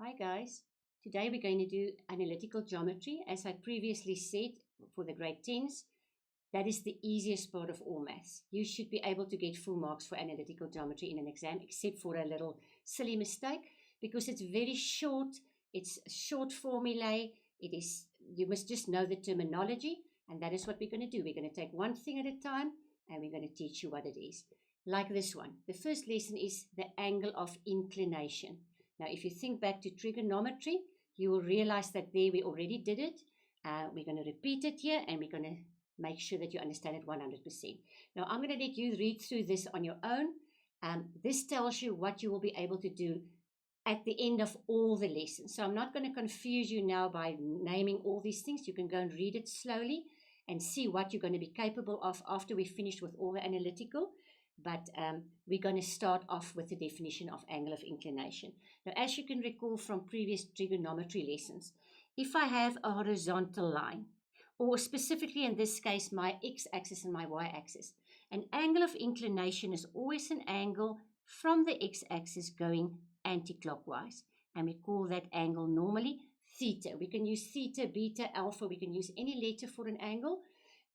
Hi guys, today we're going to do analytical geometry. As I previously said, for the grade 10s, that is the easiest part of all maths. You should be able to get full marks for analytical geometry in an exam, except for a little silly mistake, because it's very short, it's a short formulae, you must just know the terminology, and that is what we're going to do. We're going to take one thing at a time, and we're going to teach you what it is. Like this one, the first lesson is the angle of inclination. Now, if you think back to trigonometry, you will realize that there we already did it. We're going to repeat it here, and we're going to make sure that you understand it 100%. Now, I'm going to let you read through this on your own. This tells you what you will be able to do at the end of all the lessons. So I'm not going to confuse you now by naming all these things. You can go and read it slowly and see what you're going to be capable of after we've finished with all the analytical. But we're going to start off with the definition of angle of inclination. Now, as you can recall from previous trigonometry lessons, if I have a horizontal line, or specifically in this case, my x-axis and my y-axis, an angle of inclination is always an angle from the x-axis going anti-clockwise. And we call that angle normally theta. We can use theta, beta, alpha. We can use any letter for an angle.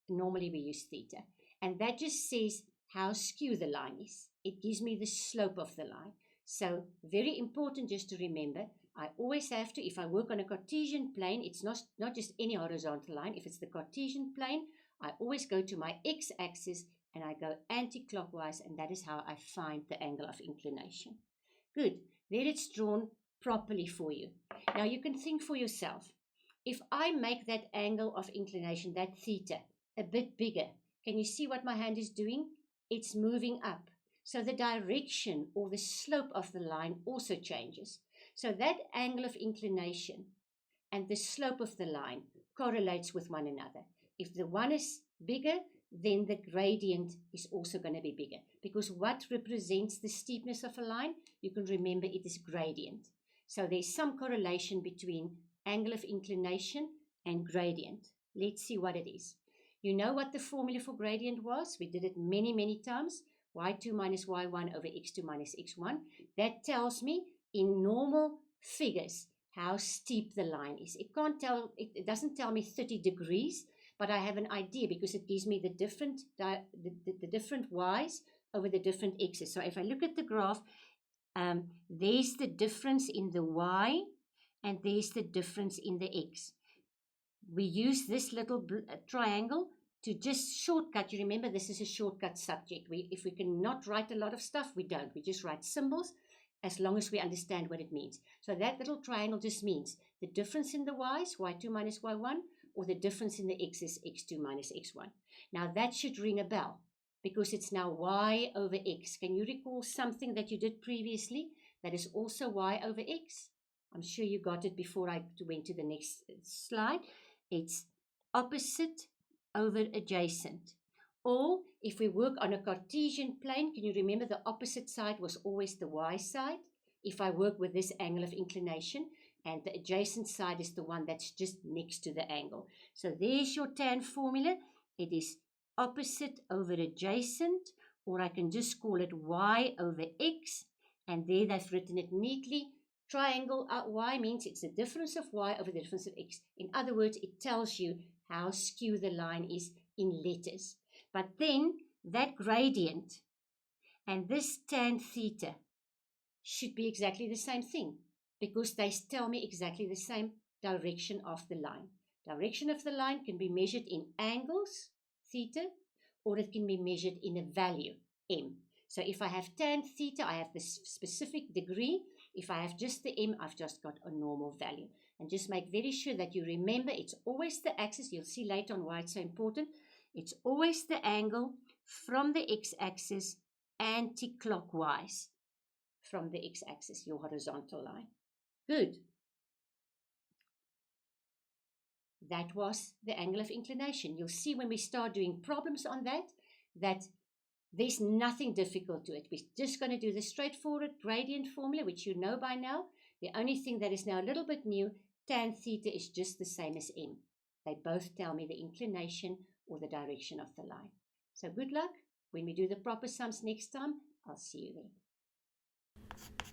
Normally we use theta. And that just says how skew the line is. It gives me the slope of the line. So very important just to remember, I always have to, if I work on a Cartesian plane, it's not just any horizontal line. If it's the Cartesian plane, I always go to my x-axis and I go anti-clockwise, and that is how I find the angle of inclination. Good. There it's drawn properly for you. Now you can think for yourself. If I make that angle of inclination, that theta, a bit bigger, can you see what my hand is doing? It's moving up. So the direction or the slope of the line also changes. So that angle of inclination and the slope of the line correlates with one another. If the one is bigger, then the gradient is also going to be bigger. Because what represents the steepness of a line? You can remember it is gradient. So there's some correlation between angle of inclination and gradient. Let's see what it is. You know what the formula for gradient was? We did it many, many times. y2 minus y1 over x2 minus x1. That tells me in normal figures how steep the line is. It doesn't tell me 30 degrees, but I have an idea because it gives me the different y's over the different x's. So if I look at the graph, there's the difference in the y and there's the difference in the x. We use this little triangle to just shortcut. You remember this is a shortcut subject. If we cannot write a lot of stuff, we don't. We just write symbols as long as we understand what it means. So that little triangle just means the difference in the y's, y2 minus y1, or the difference in the x's, x2 minus x1. Now that should ring a bell because it's now y over x. Can you recall something that you did previously that is also y over x? I'm sure you got it before I went to the next slide. It's opposite over adjacent. Or if we work on a Cartesian plane, can you remember the opposite side was always the y side? If I work with this angle of inclination, and the adjacent side is the one that's just next to the angle. So there's your tan formula. It is opposite over adjacent, or I can just call it y over x, and there they've written it neatly. Triangle y means it's the difference of y over the difference of x. In other words, it tells you how skew the line is in letters. But then that gradient and this tan theta should be exactly the same thing because they tell me exactly the same direction of the line. Direction of the line can be measured in angles, theta, or it can be measured in a value, m. So if I have tan theta, I have this specific degree. If I have just the m, I've just got a normal value. And just make very sure that you remember it's always the axis. You'll see later on why it's so important. It's always the angle from the x-axis anti-clockwise from the x-axis, your horizontal line. Good. That was the angle of inclination. You'll see when we start doing problems on that there's nothing difficult to it. We're just going to do the straightforward gradient formula, which you know by now. The only thing that is now a little bit new, tan theta is just the same as m. They both tell me the inclination or the direction of the line. So good luck. When we do the proper sums next time, I'll see you there.